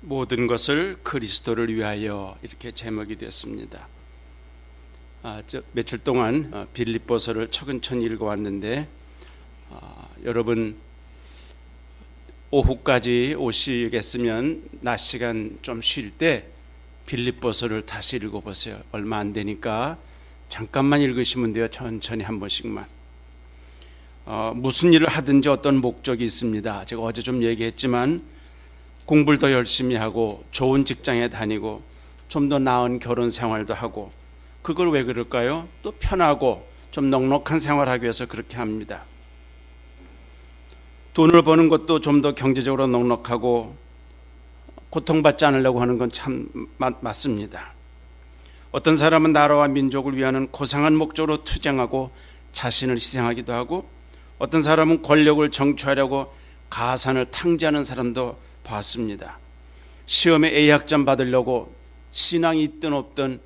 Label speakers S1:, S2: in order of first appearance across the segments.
S1: 모든 것을 그리스도를 위하여 이렇게 제목이 됐습니다. 며칠 동안 빌립보서를 차근차근 읽어왔는데 여러분 오후까지 오시겠으면 낮 시간 좀 쉴 때 빌립보서를 다시 읽어보세요. 얼마 안 되니까 잠깐만 읽으시면 돼요. 천천히 한 번씩만. 무슨 일을 하든지 어떤 목적이 있습니다. 제가 어제 좀 얘기했지만 공부를 더 열심히 하고 좋은 직장에 다니고 좀 더 나은 결혼 생활도 하고, 그걸 왜 그럴까요? 또 편하고 좀 넉넉한 생활하기 위해서 그렇게 합니다. 돈을 버는 것도 좀 더 경제적으로 넉넉하고 고통받지 않으려고 하는 건 참 맞습니다. 어떤 사람은 나라와 민족을 위하는 고상한 목적으로 투쟁하고 자신을 희생하기도 하고, 어떤 사람은 권력을 정취하려고 가산을 탕진하는 사람도 봤습니다. 시험에 A학점 받으려고 신앙이 있든 없든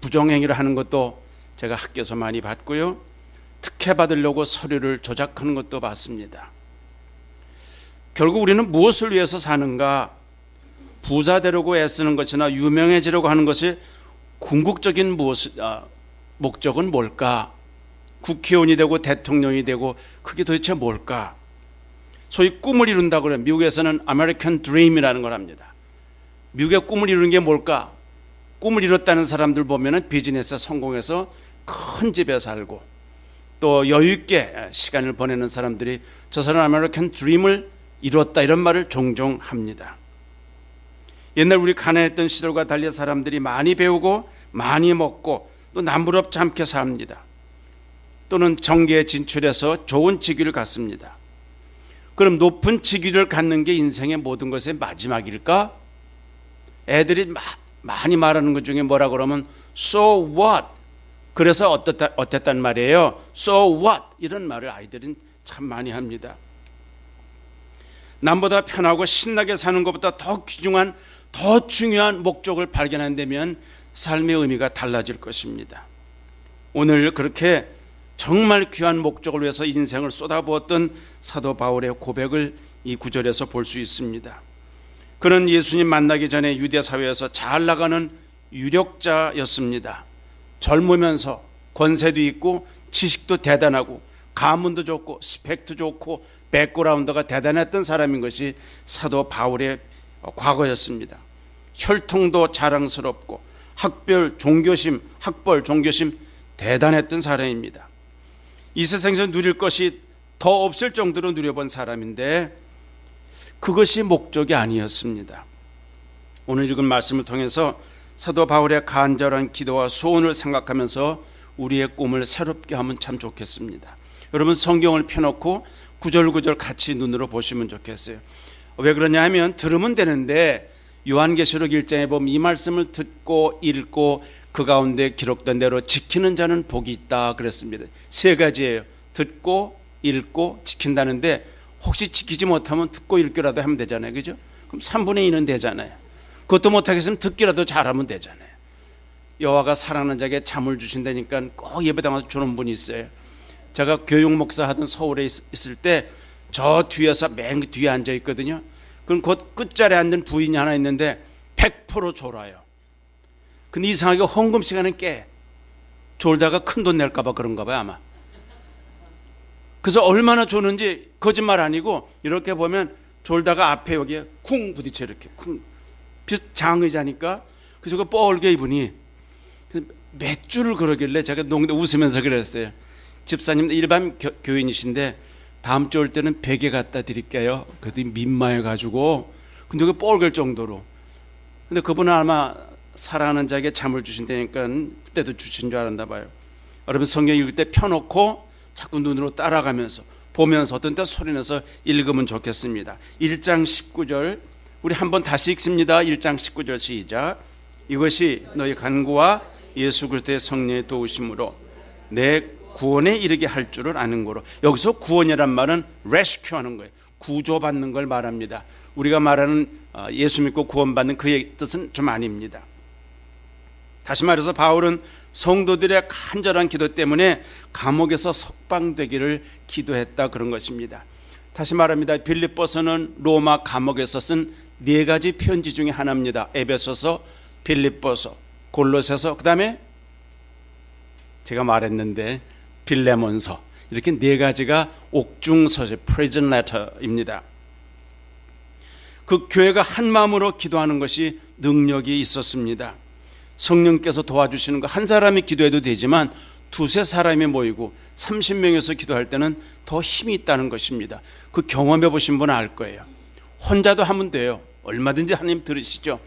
S1: 부정행위를 하는 것도 제가 학교에서 많이 봤고요. 특혜 받으려고 서류를 조작하는 것도 봤습니다. 결국 우리는 무엇을 위해서 사는가? 부자 되려고 애쓰는 것이나 유명해지려고 하는 것이 궁극적인 목적은 뭘까? 국회의원이 되고 대통령이 되고 그게 도대체 뭘까? 소위 꿈을 이룬다고 그래요. 미국에서는 아메리칸 드림이라는 걸 합니다. 미국의 꿈을 이루는 게 뭘까? 꿈을 이뤘다는 사람들 보면은 비즈니스에 성공해서 큰 집에 살고 또 여유 있게 시간을 보내는 사람들이 저 사람 아메리칸 드림을 이뤘다 이런 말을 종종 합니다. 옛날 우리 가난했던 시절과 달리 사람들이 많이 배우고 많이 먹고 또 남부럽지 않게 삽니다. 또는 정계에 진출해서 좋은 직위를 갖습니다. 그럼 높은 직위를 갖는 게 인생의 모든 것의 마지막일까? 애들이 많이 말하는 것 중에 뭐라 그러면 So what? 그래서 어땠단 말이에요? So what? 이런 말을 아이들은 참 많이 합니다. 남보다 편하고 신나게 사는 것보다 더 중요한 목적을 발견한다면 삶의 의미가 달라질 것입니다. 오늘 그렇게 정말 귀한 목적을 위해서 인생을 쏟아부었던 사도 바울의 고백을 이 구절에서 볼 수 있습니다. 그는 예수님 만나기 전에 유대 사회에서 잘 나가는 유력자였습니다. 젊으면서 권세도 있고 지식도 대단하고 가문도 좋고 스펙도 좋고 백그라운드가 대단했던 사람인 것이 사도 바울의 과거였습니다. 혈통도 자랑스럽고 학벌, 종교심 대단했던 사람입니다. 이 세상에서 누릴 것이 더 없을 정도로 누려본 사람인데 그것이 목적이 아니었습니다. 오늘 읽은 말씀을 통해서 사도 바울의 간절한 기도와 소원을 생각하면서 우리의 꿈을 새롭게 하면 참 좋겠습니다. 여러분 성경을 펴놓고 구절구절 같이 눈으로 보시면 좋겠어요. 왜 그러냐 하면 들으면 되는데 요한계시록 1장에 보면 이 말씀을 듣고 읽고 그 가운데 기록된 대로 지키는 자는 복이 있다 그랬습니다. 세 가지예요. 듣고 읽고 지킨다는데 혹시 지키지 못하면 듣고 읽기라도 하면 되잖아요. 그죠? 그럼 3분의 2는 되잖아요. 그것도 못하겠으면 듣기라도 잘하면 되잖아요. 여호와가 사랑하는 자에게 잠을 주신다니까 꼭 예배당에서 주는 분이 있어요. 제가 교육 목사 하던 서울에 있을 때 저 뒤에서 맨 뒤에 앉아 있거든요. 그럼 곧 끝자리에 앉은 부인이 하나 있는데 100% 졸아요. 근데 이상하게 헌금 시간은 깨. 졸다가 큰 돈 낼까 봐 그런가 봐요 아마. 그래서 얼마나 조는지 거짓말 아니고 이렇게 보면 졸다가 앞에 여기에 쿵 부딪혀 이렇게 쿵. 장의자니까. 그래서 그 뻘게 이분이 몇 줄을 그러길래 제가 웃으면서 그랬어요. 집사님 일반 교인이신데 다음 주 올 때는 베개 갖다 드릴게요. 그랬더니 민망해가지고 근데 그 뻘걸 정도로. 근데 그분은 아마 사랑하는 자에게 잠을 주신다니까 그때도 주신 줄 알았나 봐요. 여러분 성경 읽을 때 펴놓고 자꾸 눈으로 따라가면서 보면서 어떤 때 소리내서 읽으면 좋겠습니다. 1장 19절 우리 한번 다시 읽습니다. 1장 19절 시작. 이것이 너희 간구와 예수 그리스도의 성령의 도우심으로 내 구원에 이르게 할 줄을 아는 거로. 여기서 구원이란 말은 레스큐 하는 거예요. 구조받는 걸 말합니다. 우리가 말하는 예수 믿고 구원받는 그의 뜻은 좀 아닙니다. 다시 말해서 바울은 성도들의 간절한 기도 때문에 감옥에서 석방되기를 기도했다 그런 것입니다. 다시 말합니다. 빌립보서는 로마 감옥에서 쓴 네 가지 편지 중에 하나입니다. 에베소서, 빌립보서, 골로새서, 그 다음에 제가 말했는데 빌레몬서, 이렇게 네 가지가 옥중서적 프리즌 레터입니다. 그 교회가 한 마음으로 기도하는 것이 능력이 있었습니다. 성령께서 도와주시는 거, 한 사람이 기도해도 되지만 두세 사람이 모이고 30명에서 기도할 때는 더 힘이 있다는 것입니다. 그 경험해 보신 분은 알 거예요. 혼자도 하면 돼요. 얼마든지 하나님 들으시죠.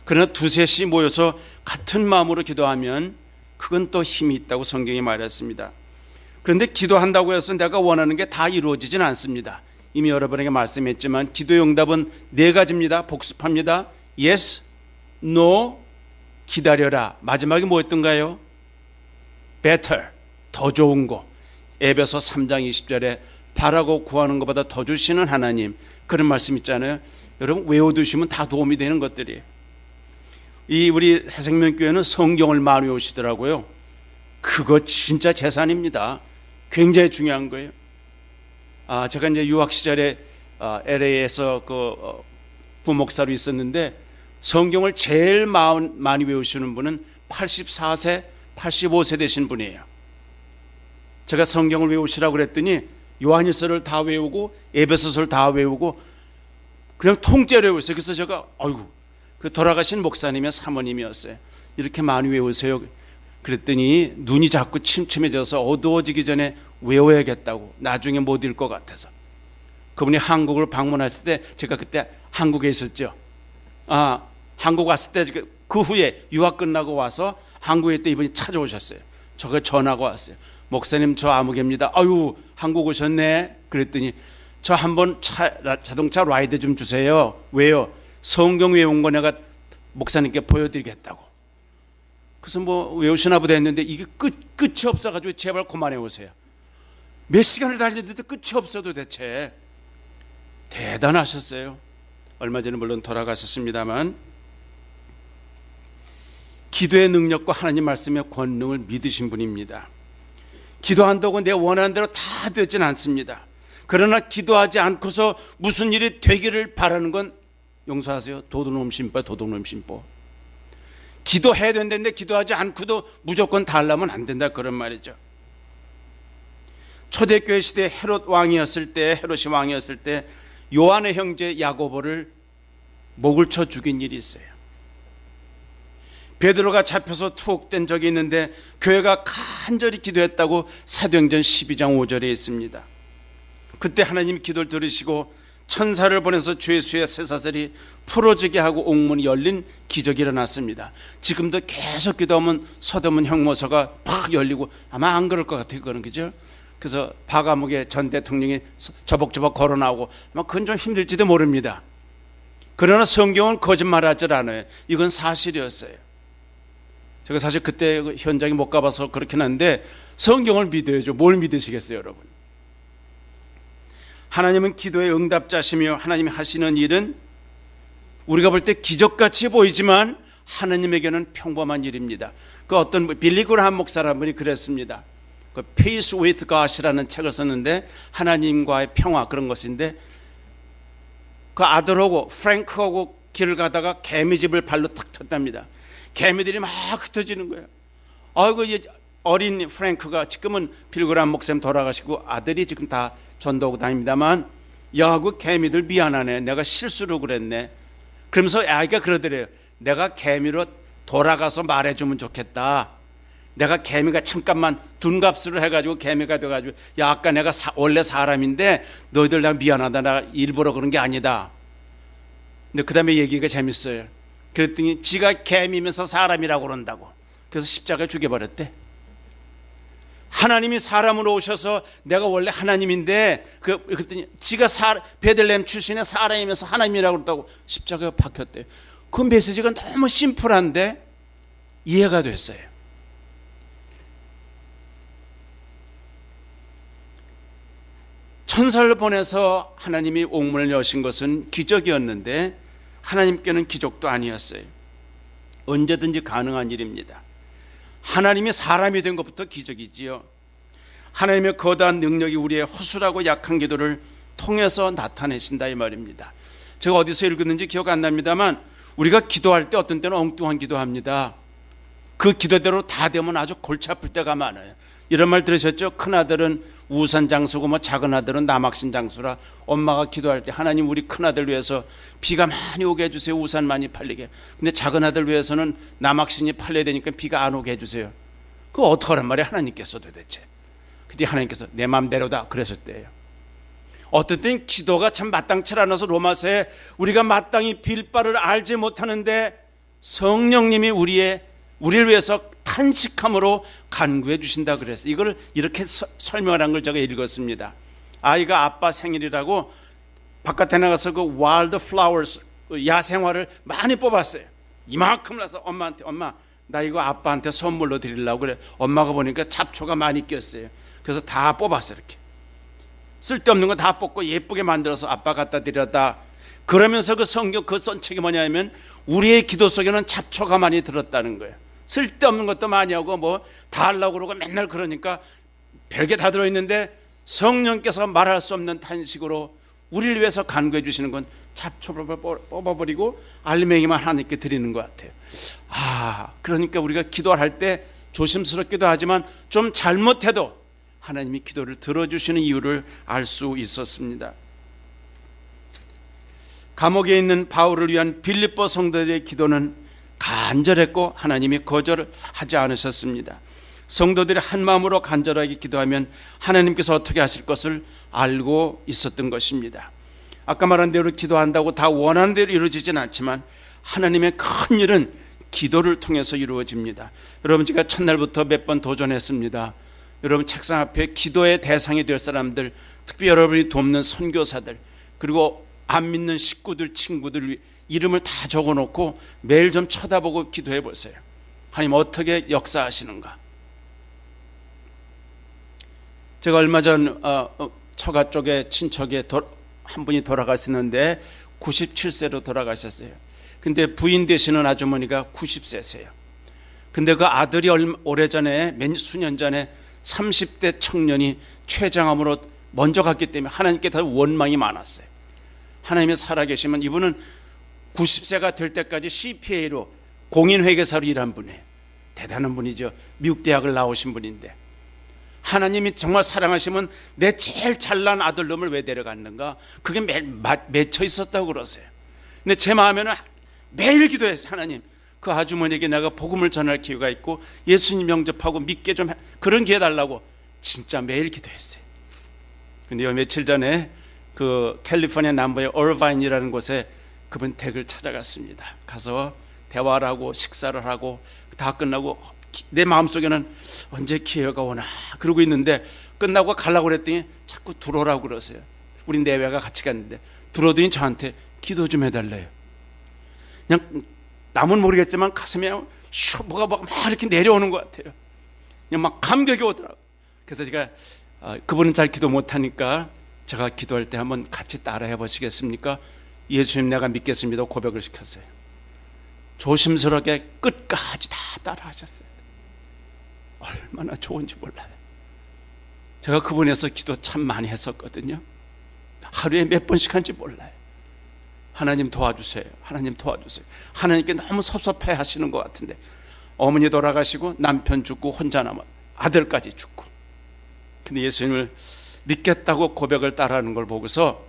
S1: 그러나 두셋이 모여서 같은 마음으로 기도하면 그건 또 힘이 있다고 성경이 말했습니다. 그런데 기도한다고 해서 내가 원하는 게 다 이루어지진 않습니다. 이미 여러분에게 말씀했지만 기도의 응답은 네 가지입니다. 복습합니다. Yes, No, 기다려라. 마지막에 뭐였던가요? Better, 더 좋은 거. 에베소 3장 20절에 바라고 구하는 것보다 더 주시는 하나님, 그런 말씀 있잖아요. 여러분 외워두시면 다 도움이 되는 것들이에요. 우리 새생명교회는 성경을 많이 외우시더라고요. 그거 진짜 재산입니다. 굉장히 중요한 거예요. 제가 이제 유학 시절에 LA에서 부목사로 있었는데 성경을 제일 많이 외우시는 분은 84세, 85세 되신 분이에요. 제가 성경을 외우시라고 그랬더니 요한일서를 다 외우고 에베소서를 다 외우고 그냥 통째로 외웠어요. 그래서 제가 그 돌아가신 목사님의 사모님이었어요. 이렇게 많이 외우세요. 그랬더니 눈이 자꾸 침침해져서 어두워지기 전에 외워야겠다고, 나중에 못 읽을 것 같아서. 그분이 한국을 방문하실 때 제가 그때 한국에 있었죠. 한국 왔을 때 그 후에 유학 끝나고 와서 한국에 있을 때 이분이 찾아오셨어요. 저가 전화가 왔어요. 목사님, 저 아무개입니다. 한국 오셨네. 그랬더니 저 한번 자동차 라이드 좀 주세요. 왜요? 성경 외운 거 내가 목사님께 보여드리겠다고. 그래서 외우시나 보다 했는데 이게 끝이 없어가지고 제발 그만해 오세요. 몇 시간을 달리는데도 끝이 없어 도대체. 대단하셨어요. 얼마 전에 물론 돌아가셨습니다만 기도의 능력과 하나님 말씀의 권능을 믿으신 분입니다. 기도한다고 내 원하는 대로 다 되진 않습니다. 그러나 기도하지 않고서 무슨 일이 되기를 바라는 건 용서하세요. 도둑놈 심보. 기도해야 된다는데 기도하지 않고도 무조건 다 하려면 안 된다, 그런 말이죠. 초대교회 시대 헤롯이 왕이었을 때 요한의 형제 야고보를 목을 쳐 죽인 일이 있어요. 베드로가 잡혀서 투옥된 적이 있는데 교회가 간절히 기도했다고 사도행전 12장 5절에 있습니다. 그때 하나님 기도를 들으시고 천사를 보내서 죄수의 쇠사슬이 풀어지게 하고 옥문이 열린 기적이 일어났습니다. 지금도 계속 기도하면 서대문 형무소가 팍 열리고, 아마 안 그럴 것 같아요. 그거는, 그죠? 그래서 박아목의 전 대통령이 저벅저벅 걸어 나오고, 아마 그건 좀 힘들지도 모릅니다. 그러나 성경은 거짓말하지 않아요. 이건 사실이었어요. 제가 사실 그때 현장에 못 가봐서 그렇긴 한데 성경을 믿어야죠. 뭘 믿으시겠어요, 여러분? 하나님은 기도의 응답자시며 하나님이 하시는 일은 우리가 볼 때 기적같이 보이지만 하나님에게는 평범한 일입니다. 그 어떤 빌리그레함 목사라는 분이 그랬습니다. 그 Peace with God이라는 책을 썼는데 하나님과의 평화, 그런 것인데 그 아들하고 프랭크하고 길을 가다가 개미집을 발로 탁 쳤답니다. 개미들이 막 흩어지는 거예요. 이 어린 프랭크가, 지금은 빌그레함 목사님 돌아가시고 아들이 지금 다 전도하고 다닙니다만, 그 개미들 미안하네, 내가 실수로 그랬네. 그러면서 아이가 그러더래요. 내가 개미로 돌아가서 말해주면 좋겠다. 내가 개미가 잠깐만 둔갑수를 해가지고 개미가 돼가지고, 아까 내가 원래 사람인데 너희들 나 미안하다, 나 일부러 그런 게 아니다. 근데 그 다음에 얘기가 재밌어요. 그랬더니 지가 개미면서 사람이라고 그런다고. 그래서 십자가에 죽여버렸대. 하나님이 사람으로 오셔서 내가 원래 하나님인데 그랬더니 지가 베들레헴 출신의 사람이면서 하나님이라고 그랬다고 십자가에 박혔대요. 그 메시지가 너무 심플한데 이해가 됐어요. 천사를 보내서 하나님이 옥문을 여신 것은 기적이었는데 하나님께는 기적도 아니었어요. 언제든지 가능한 일입니다. 하나님이 사람이 된 것부터 기적이지요. 하나님의 거대한 능력이 우리의 허술하고 약한 기도를 통해서 나타내신다 이 말입니다. 제가 어디서 읽었는지 기억 안 납니다만 우리가 기도할 때 어떤 때는 엉뚱한 기도합니다. 그 기도대로 다 되면 아주 골치 아플 때가 많아요. 이런 말 들으셨죠? 큰아들은 우산 장수고 뭐 작은 아들은 남학신 장수라. 엄마가 기도할 때 하나님 우리 큰아들 위해서 비가 많이 오게 해주세요. 우산 많이 팔리게. 근데 작은 아들 위해서는 남학신이 팔려야 되니까 비가 안 오게 해주세요. 그거 어떡하란 말이에요 하나님께서 도대체. 그때 하나님께서 내 맘대로다 그러셨대요. 어떤 때는 기도가 참 마땅치 않아서 로마서에 우리가 마땅히 빌 바를 알지 못하는데 성령님이 우리를 위해서 탄식함으로 간구해 주신다 그랬어요. 이걸 이렇게 설명한 걸 제가 읽었습니다. 아이가 아빠 생일이라고 바깥에 나가서 그 와일드 플라워스 야생화를 많이 뽑았어요. 이만큼 나서 엄마한테 엄마 나 이거 아빠한테 선물로 드리려고 그래. 엄마가 보니까 잡초가 많이 꼈어요. 그래서 다 뽑았어요. 이렇게 쓸데없는 거 다 뽑고 예쁘게 만들어서 아빠 갖다 드렸다. 그러면서 그 성경 그 쓴 책이 뭐냐면 우리의 기도 속에는 잡초가 많이 들었다는 거예요. 쓸데없는 것도 많이 하고 뭐 다 하려고 그러고 맨날 그러니까 별게 다 들어있는데 성령께서 말할 수 없는 탄식으로 우리를 위해서 간구해 주시는 건 잡초를 뽑아버리고 알맹이만 하나님께 드리는 것 같아요. 그러니까 우리가 기도할 때 조심스럽기도 하지만 좀 잘못해도 하나님이 기도를 들어주시는 이유를 알 수 있었습니다. 감옥에 있는 바울을 위한 빌립보 성도들의 기도는 간절했고 하나님이 거절을 하지 않으셨습니다. 성도들이 한 마음으로 간절하게 기도하면 하나님께서 어떻게 하실 것을 알고 있었던 것입니다. 아까 말한 대로 기도한다고 다 원하는 대로 이루어지진 않지만 하나님의 큰 일은 기도를 통해서 이루어집니다. 여러분 제가 첫날부터 몇 번 도전했습니다. 여러분 책상 앞에 기도의 대상이 될 사람들, 특히 여러분이 돕는 선교사들, 그리고 안 믿는 식구들, 친구들 이름을 다 적어놓고 매일 좀 쳐다보고 기도해 보세요. 하나님 어떻게 역사하시는가. 제가 얼마 전 처가 쪽에 친척에 한 분이 돌아가시는데 97세로 돌아가셨어요. 근데 부인 되시는 아주머니가 90세세요. 근데 그 아들이 오래전에 수년 전에 30대 청년이 췌장암으로 먼저 갔기 때문에 하나님께 더 원망이 많았어요. 하나님이 살아계시면 이분은 90세가 될 때까지 CPA로 공인회계사로 일한 분이에요. 대단한 분이죠. 미국 대학을 나오신 분인데 하나님이 정말 사랑하시면 내 제일 잘난 아들놈을 왜 데려갔는가. 그게 맺혀 있었다고 그러세요. 근데 제 마음에는 매일 기도했어요. 하나님 그 아주머니에게 내가 복음을 전할 기회가 있고 예수님 영접하고 믿게 좀 그런 기회 달라고 진짜 매일 기도했어요. 근데 며칠 전에 그 캘리포니아 남부의 얼바인이라는 곳에 그분 댁을 찾아갔습니다. 가서 대화를 하고 식사를 하고 다 끝나고 내 마음속에는 언제 기회가 오나 그러고 있는데 끝나고 가려고 그랬더니 자꾸 들어오라고 그러세요. 우리 내외가 같이 갔는데 들어오더니 저한테 기도 좀 해달래요. 그냥 남은 모르겠지만 가슴에 뭐가 막 이렇게 내려오는 것 같아요. 그냥 막 감격이 오더라고요. 그래서 제가 그분은 잘 기도 못하니까 제가 기도할 때 한번 같이 따라 해보시겠습니까? 예수님 내가 믿겠습니다 고백을 시켰어요. 조심스럽게 끝까지 다 따라 하셨어요. 얼마나 좋은지 몰라요. 제가 그분에서 기도 참 많이 했었거든요. 하루에 몇 번씩 한지 몰라요. 하나님 도와주세요. 하나님 도와주세요. 하나님께 너무 섭섭해 하시는 것 같은데 어머니 돌아가시고 남편 죽고 혼자 남아 아들까지 죽고 근데 예수님을 믿겠다고 고백을 따라하는 걸 보고서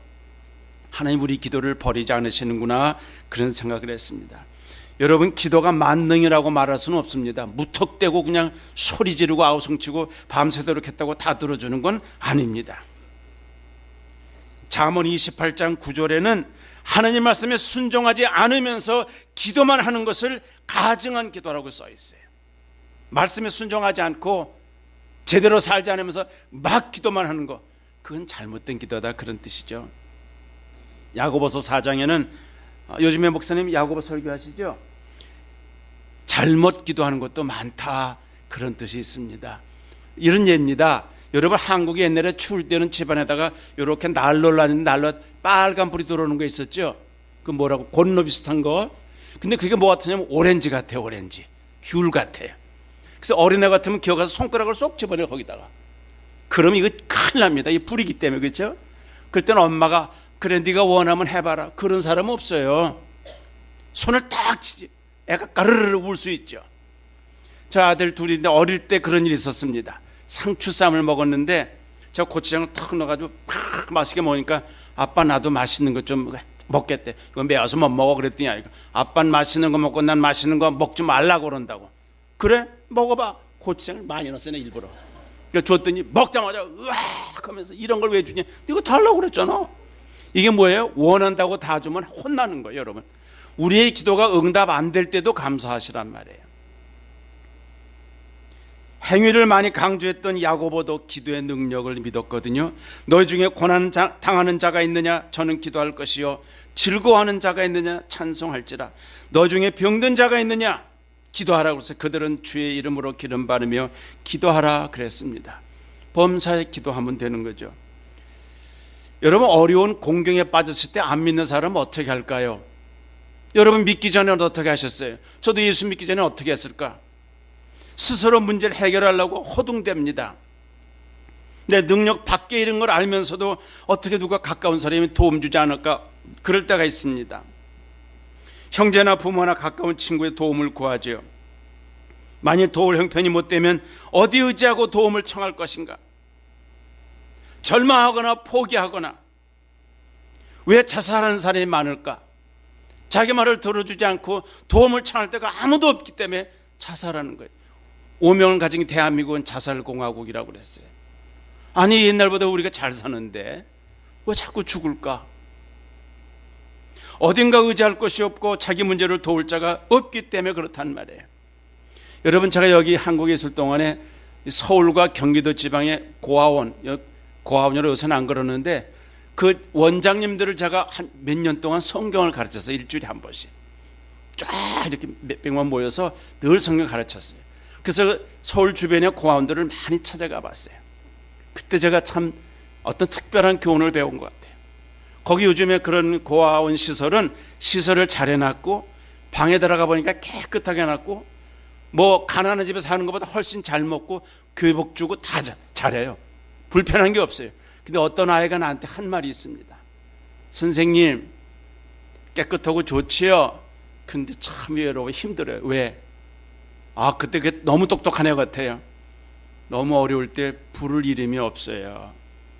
S1: 하나님 우리 기도를 버리지 않으시는구나 그런 생각을 했습니다. 여러분 기도가 만능이라고 말할 수는 없습니다. 무턱대고 그냥 소리 지르고 아우성치고 밤새도록 했다고 다 들어주는 건 아닙니다. 잠언 28장 9절에는 하나님 말씀에 순종하지 않으면서 기도만 하는 것을 가증한 기도라고 써 있어요. 말씀에 순종하지 않고 제대로 살지 않으면서 막 기도만 하는 거 그건 잘못된 기도다 그런 뜻이죠. 야고보서 4장에는 요즘에 목사님 야고보 설교하시죠. 잘못 기도하는 것도 많다 그런 뜻이 있습니다. 이런 예입니다. 여러분 한국에 옛날에 추울 때는 집안에다가 이렇게 난로를 하는데 난로 빨간 불이 들어오는 거 있었죠. 그 뭐라고 곤로 비슷한 거. 근데 그게 뭐 같으냐면 오렌지 같아요. 오렌지 귤 같아요. 그래서 어린애 같으면 기어가서 손가락을 쏙 집어넣어 거기다가. 그럼 이거 큰일 납니다. 이 불이기 때문에 그렇죠. 그럴 때는 엄마가 그래 네가 원하면 해봐라. 그런 사람 없어요. 손을 딱 치지. 애가 까르르 울 수 있죠. 저 아들 둘인데 어릴 때 그런 일이 있었습니다. 상추쌈을 먹었는데 제가 고추장을 탁 넣어가지고 팍 맛있게 먹으니까 아빠 나도 맛있는 거 좀 먹겠대. 이거 매워서 못 먹어 그랬더니 아빠는 맛있는 거 먹고 난 맛있는 거 먹지 말라고 그런다고. 그래? 먹어봐. 고추장을 많이 넣었어 일부러. 그러니까 줬더니 먹자마자 으악 하면서 이런 걸 왜 주냐. 이거 달라고 그랬잖아. 이게 뭐예요? 원한다고 다 주면 혼나는 거예요. 여러분, 우리의 기도가 응답 안 될 때도 감사하시란 말이에요. 행위를 많이 강조했던 야고보도 기도의 능력을 믿었거든요. 너희 중에 고난 당하는 자가 있느냐? 저는 기도할 것이요. 즐거워하는 자가 있느냐? 찬송할지라. 너희 중에 병든 자가 있느냐? 기도하라고 해서 그들은 주의 이름으로 기름 바르며 기도하라 그랬습니다. 범사에 기도하면 되는 거죠. 여러분, 어려운 공경에 빠졌을 때 안 믿는 사람은 어떻게 할까요? 여러분, 믿기 전에 어떻게 하셨어요? 저도 예수 믿기 전에 어떻게 했을까? 스스로 문제를 해결하려고 허둥댑니다. 내 능력 밖에 이런 걸 알면서도 어떻게 누가 가까운 사람이 도움 주지 않을까? 그럴 때가 있습니다. 형제나 부모나 가까운 친구의 도움을 구하죠. 만일 도울 형편이 못 되면 어디 의지하고 도움을 청할 것인가? 절망하거나 포기하거나 왜 자살하는 사람이 많을까? 자기 말을 들어주지 않고 도움을 청할 때가 아무도 없기 때문에 자살하는 거예요. 오명을 가진 대한민국은 자살공화국이라고 그랬어요. 아니, 옛날보다 우리가 잘 사는데 왜 자꾸 죽을까? 어딘가 의지할 것이 없고 자기 문제를 도울 자가 없기 때문에 그렇단 말이에요. 여러분, 제가 여기 한국에 있을 동안에 서울과 경기도 지방의 고아원으로 요새는 안 그러는데 그 원장님들을 제가 한 몇 년 동안 성경을 가르쳤어요. 일주일에 한 번씩 쫙 이렇게 몇백만 모여서 늘 성경 가르쳤어요. 그래서 서울 주변의 고아원들을 많이 찾아가 봤어요. 그때 제가 참 어떤 특별한 교훈을 배운 것 같아요. 거기 요즘에 그런 고아원 시설을 잘 해놨고 방에 들어가 보니까 깨끗하게 해놨고 뭐 가난한 집에 사는 것보다 훨씬 잘 먹고 교복 주고 다 잘해요. 불편한 게 없어요. 근데 어떤 아이가 나한테 한 말이 있습니다. 선생님, 깨끗하고 좋지요? 근데 참 여러분 힘들어요. 왜? 그때 너무 똑똑한 애 같아요. 너무 어려울 때 부를 이름이 없어요.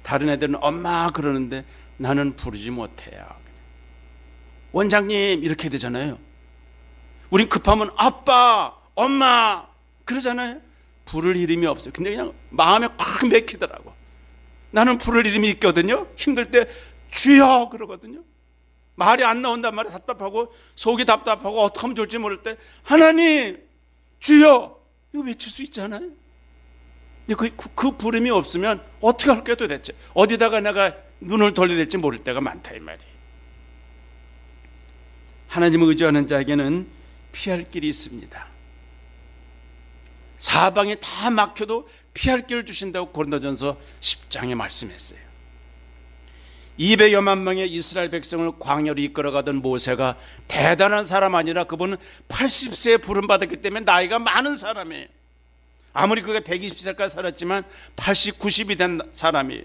S1: 다른 애들은 엄마 그러는데 나는 부르지 못해요. 원장님 이렇게 되잖아요. 우린 급하면 아빠, 엄마 그러잖아요. 부를 이름이 없어요. 근데 그냥 마음에 꽉 맥히더라고. 나는 부를 이름이 있거든요. 힘들 때 주여 그러거든요. 말이 안 나온단 말이에요. 답답하고 속이 답답하고 어떻게 하면 좋을지 모를 때 하나님 주여 이거 외칠 수 있잖아요. 근데 그 부름이 없으면 어떻게 할까요 도대체? 어디다가 내가 눈을 돌려야 될지 모를 때가 많다 이 말이에요. 하나님을 의지하는 자에게는 피할 길이 있습니다. 사방이 다 막혀도 피할 길을 주신다고 고린도전서 10장에 말씀했어요. 200여만 명의 이스라엘 백성을 광야로 이끌어가던 모세가 대단한 사람 아니라 그분은 80세에 부름받았기 때문에 나이가 많은 사람이에요. 아무리 그가 120살까지 살았지만 80, 90이 된 사람이에요.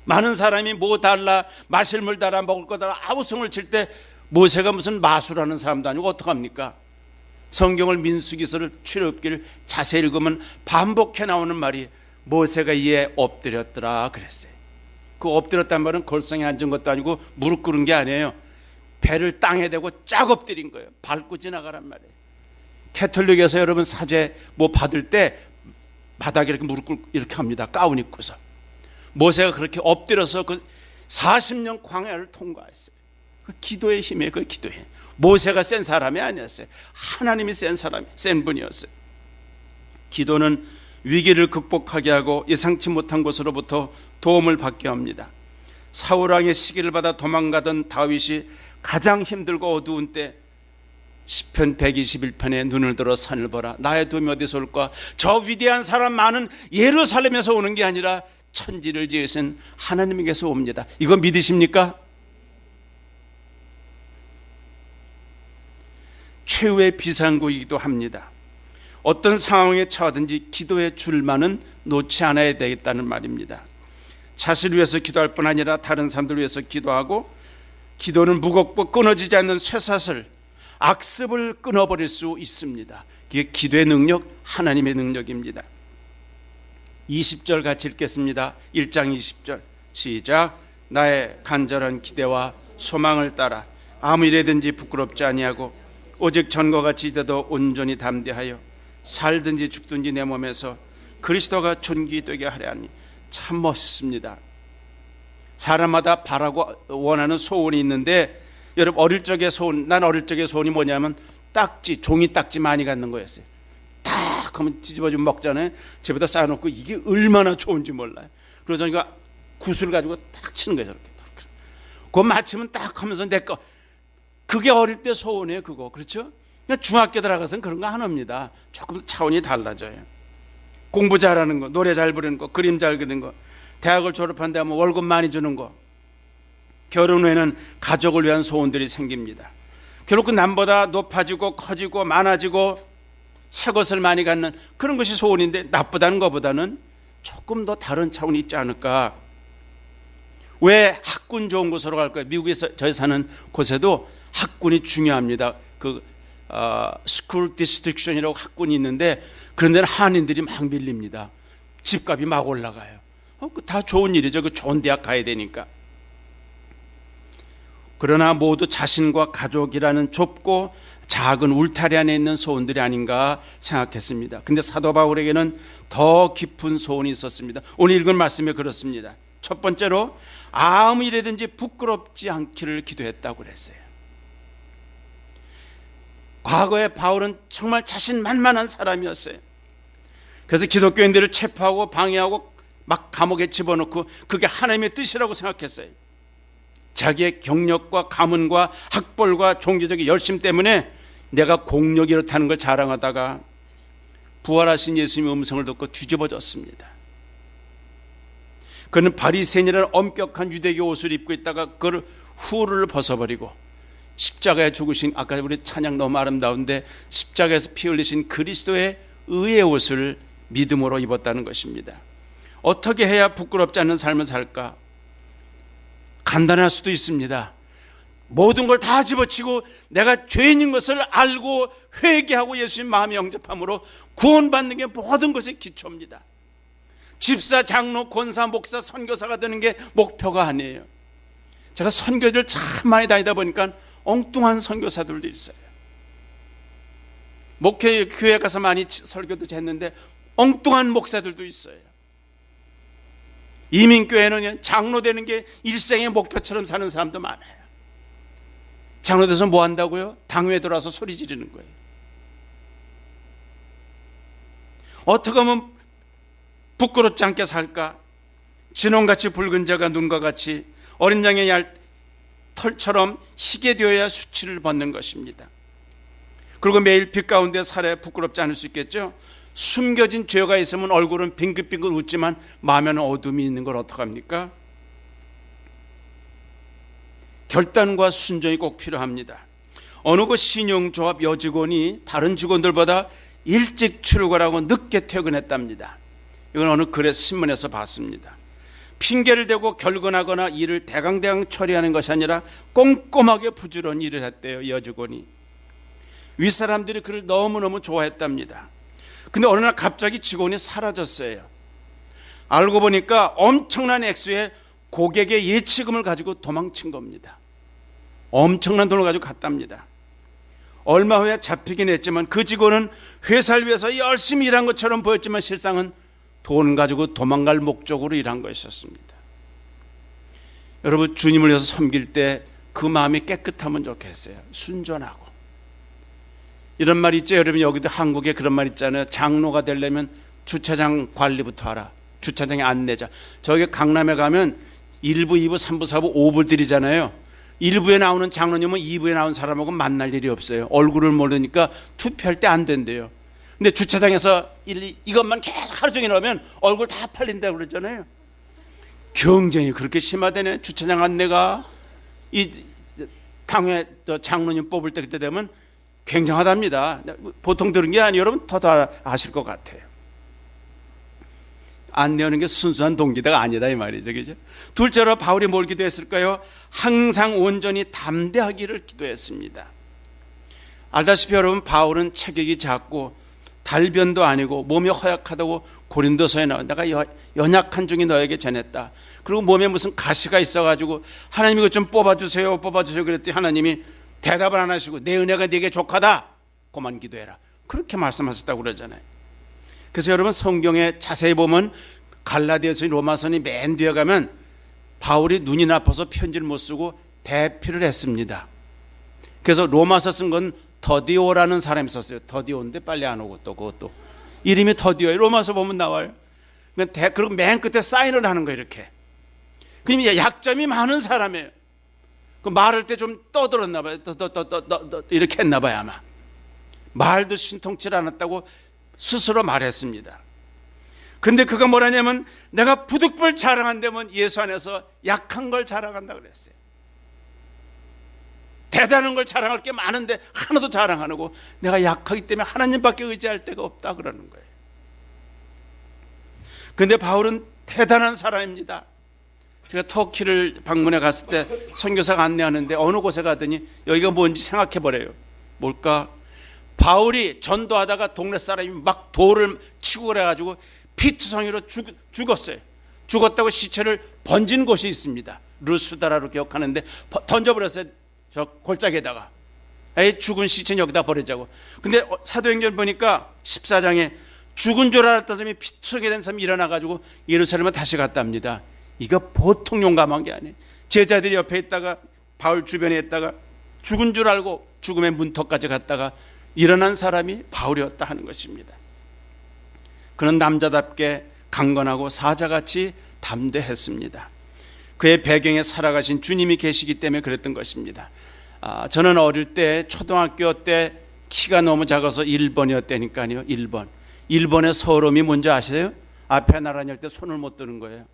S1: 많은 사람이 뭐 달라, 마실 물 달라, 먹을 거 달라 아우성을 칠 때 모세가 무슨 마술하는 사람도 아니고 어떡합니까? 성경을 민수기서를 출애굽기를 자세히 읽으면 반복해 나오는 말이 모세가 이에 엎드렸더라 그랬어요. 그 엎드렸단 말은 골상에 앉은 것도 아니고 무릎 꿇은 게 아니에요. 배를 땅에 대고 쫙 엎드린 거예요. 밟고 지나가란 말이에요. 캐톨릭에서 여러분 사죄 뭐 받을 때 바닥에 이렇게 무릎 꿇고 이렇게 합니다. 가운 입고서. 모세가 그렇게 엎드려서 그 40년 광야를 통과했어요. 그 기도의 힘이에요. 그 기도의 힘. 모세가 센 사람이 아니었어요. 하나님이 센 분이었어요. 기도는 위기를 극복하게 하고 예상치 못한 곳으로부터 도움을 받게 합니다. 사울왕의 시기를 받아 도망가던 다윗이 가장 힘들고 어두운 때 시편 121편에 눈을 들어 산을 보라. 나의 도움이 어디서 올까? 저 위대한 사람 많은 예루살렘에서 오는 게 아니라 천지를 지으신 하나님에게서 옵니다. 이거 믿으십니까? 최후의 비상구이기도 합니다. 어떤 상황에 처하든지 기도의 줄만은 놓지 않아야 되겠다는 말입니다. 자신을 위해서 기도할 뿐 아니라 다른 사람들 위해서 기도하고, 기도는 무겁고 끊어지지 않는 쇠사슬, 악습을 끊어버릴 수 있습니다. 이게 기도의 능력, 하나님의 능력입니다. 20절 같이 읽겠습니다. 1장 20절 시작. 나의 간절한 기대와 소망을 따라 아무 일에든지 부끄럽지 아니하고 오직 전과 같이 이대도 온전히 담대하여 살든지 죽든지 내 몸에서 그리스도가 존귀되게 하려 하니. 참 멋있습니다. 사람마다 바라고 원하는 소원이 있는데, 여러분 어릴 적의 소원, 난 어릴 적의 소원이 뭐냐면 딱지, 종이 딱지 많이 갖는 거였어요. 탁 하면 뒤집어주면 먹잖아요. 집에다 쌓아놓고 이게 얼마나 좋은지 몰라요. 그래서 저희가 구슬 가지고 딱 치는 거예요. 저렇게. 그거 맞추면 딱 하면서 내 거. 그게 어릴 때 소원이에요. 그거. 그렇죠? 그러니까 중학교 들어가서는 그런 거 안 합니다. 조금 차원이 달라져요. 공부 잘하는 거, 노래 잘 부르는 거, 그림 잘 그리는 거, 대학을 졸업한 다음에 월급 많이 주는 거, 결혼 후에는 가족을 위한 소원들이 생깁니다. 결국 남보다 높아지고 커지고 많아지고 새 것을 많이 갖는 그런 것이 소원인데, 나쁘다는 것보다는 조금 더 다른 차원이 있지 않을까. 왜 학군 좋은 곳으로 갈까요? 미국에서 저희 사는 곳에도 학군이 중요합니다. 스쿨 디스트릭션이라고 학군이 있는데, 그런 데는 한인들이 막 밀립니다. 집값이 막 올라가요. 다 좋은 일이죠. 그 좋은 대학 가야 되니까. 그러나 모두 자신과 가족이라는 좁고 작은 울타리 안에 있는 소원들이 아닌가 생각했습니다. 근데 사도 바울에게는 더 깊은 소원이 있었습니다. 오늘 읽은 말씀에 그렇습니다. 첫 번째로 아무 일에든지 부끄럽지 않기를 기도했다고 그랬어요. 과거에 바울은 정말 자신만만한 사람이었어요. 그래서 기독교인들을 체포하고 방해하고 막 감옥에 집어넣고 그게 하나님의 뜻이라고 생각했어요. 자기의 경력과 가문과 학벌과 종교적인 열심 때문에 내가 공력이 이렇다는 걸 자랑하다가 부활하신 예수님의 음성을 듣고 뒤집어졌습니다. 그는 바리새인이라는 엄격한 유대교 옷을 입고 있다가 그걸 후를 벗어버리고 십자가에 죽으신, 아까 우리 찬양 너무 아름다운데 십자가에서 피 흘리신 그리스도의 의의 옷을 믿음으로 입었다는 것입니다. 어떻게 해야 부끄럽지 않은 삶을 살까? 간단할 수도 있습니다. 모든 걸 다 집어치고 내가 죄인인 것을 알고 회개하고 예수님 마음에 영접함으로 구원받는 게 모든 것의 기초입니다. 집사, 장로, 권사, 목사, 선교사가 되는 게 목표가 아니에요. 제가 선교를 참 많이 다니다 보니까 엉뚱한 선교사들도 있어요. 교회 가서 많이 설교도 했는데 엉뚱한 목사들도 있어요. 이민교회는 장로 되는 게 일생의 목표처럼 사는 사람도 많아요. 장로 돼서 뭐 한다고요? 당회에 들어와서 소리 지르는 거예요. 어떻게 하면 부끄럽지 않게 살까? 진홍같이 붉은 자가 눈과 같이 어린 양의 털처럼 희게 되어야 수치를 벗는 것입니다. 그리고 매일 빛 가운데 살아야 부끄럽지 않을 수 있겠죠. 숨겨진 죄가 있으면 얼굴은 빙긋빙긋 웃지만 마음에는 어둠이 있는 걸 어떡합니까? 결단과 순종이 꼭 필요합니다. 어느 그 신용조합 여직원이 다른 직원들보다 일찍 출근하고 늦게 퇴근했답니다. 이건 어느 글에 신문에서 봤습니다. 핑계를 대고 결근하거나 일을 대강대강 처리하는 것이 아니라 꼼꼼하게 부지런히 일을 했대요. 여직원이. 윗사람들이 그를 너무너무 좋아했답니다. 근데 어느 날 갑자기 직원이 사라졌어요. 알고 보니까 엄청난 액수의 고객의 예치금을 가지고 도망친 겁니다. 엄청난 돈을 가지고 갔답니다. 얼마 후에 잡히긴 했지만 그 직원은 회사를 위해서 열심히 일한 것처럼 보였지만 실상은 돈 가지고 도망갈 목적으로 일한 것이었습니다. 여러분, 주님을 위해서 섬길 때 그 마음이 깨끗하면 좋겠어요. 순전하고. 이런 말 있죠. 여러분, 여기도 한국에 그런 말 있잖아요. 장로가 되려면 주차장 관리부터 하라. 주차장의 안내자. 저기 강남에 가면 1부, 2부, 3부, 4부, 5부 들이잖아요. 1부에 나오는 장로님은 2부에 나온 사람하고 만날 일이 없어요. 얼굴을 모르니까 투표할 때 안 된대요. 근데 주차장에서 이것만 계속 하루 종일 하면 얼굴 다 팔린다고 그러잖아요. 경쟁이 그렇게 심하다네. 주차장 안내가 이 당회 장로님 뽑을 때 그때 되면 굉장하답니다. 보통 들은 게 아니에요. 여러분 더 아실 것 같아요. 안내하는 게 순수한 동기다가 아니다 이 말이죠. 그죠? 둘째로 바울이 뭘 기도했을까요? 항상 온전히 담대하기를 기도했습니다. 알다시피 여러분, 바울은 체격이 작고 달변도 아니고 몸이 허약하다고 고린도서에 나와 내가 연약한 중에 너에게 전했다. 그리고 몸에 무슨 가시가 있어가지고 하나님 이거 좀 뽑아주세요 그랬더니 하나님이 대답을 안 하시고 내 은혜가 네게 족하다 그만 기도해라 그렇게 말씀하셨다고 그러잖아요. 그래서 여러분, 성경에 자세히 보면 갈라디아서 로마서니 맨 뒤에 가면 바울이 눈이 나빠서 편지를 못 쓰고 대피를 했습니다. 그래서 로마서 쓴 건 더디오라는 사람이 썼어요. 더디오인데 빨리 안 오고 또 그것도 이름이 더디오예요. 로마서 보면 나와요. 그리고 맨 끝에 사인을 하는 거예요. 이렇게. 그러면 약점이 많은 사람이에요. 그 말할 때 좀 떠들었나 봐요. 이렇게 했나 봐요 아마. 말도 신통치 않았다고 스스로 말했습니다. 근데 그가 뭐라냐면 내가 부득불 자랑한다면 예수 안에서 약한 걸 자랑한다 그랬어요. 대단한 걸 자랑할 게 많은데 하나도 자랑 안 하고 내가 약하기 때문에 하나님밖에 의지할 데가 없다 그러는 거예요. 근데 바울은 대단한 사람입니다. 제가 터키를 방문해 갔을 때 선교사가 안내하는데 어느 곳에 가더니 여기가 뭔지 생각해 보래요. 뭘까? 바울이 전도하다가 동네 사람이 막 돌을 치고 그래가지고 피투성이로 죽었어요. 죽었다고 시체를 번진 곳이 있습니다. 르수다라로 기억하는데 던져버렸어요. 저 골짜기에다가. 에이, 죽은 시체는 여기다 버리자고. 근데 사도행전 보니까 14장에 죽은 줄 알았던 사람이 피투성이 된 사람이 일어나가지고 예루살렘에 다시 갔답니다. 이거 보통 용감한 게 아니에요. 제자들이 옆에 있다가 바울 주변에 있다가 죽은 줄 알고 죽음의 문턱까지 갔다가 일어난 사람이 바울이었다 하는 것입니다. 그는 남자답게 강건하고 사자같이 담대했습니다. 그의 배경에 살아가신 주님이 계시기 때문에 그랬던 것입니다. 저는 어릴 때 초등학교 때 키가 너무 작아서 1번이었다니까요. 1번. 1번의 서름이 뭔지 아세요? 앞에 나란히 할 때 손을 못 드는 거예요.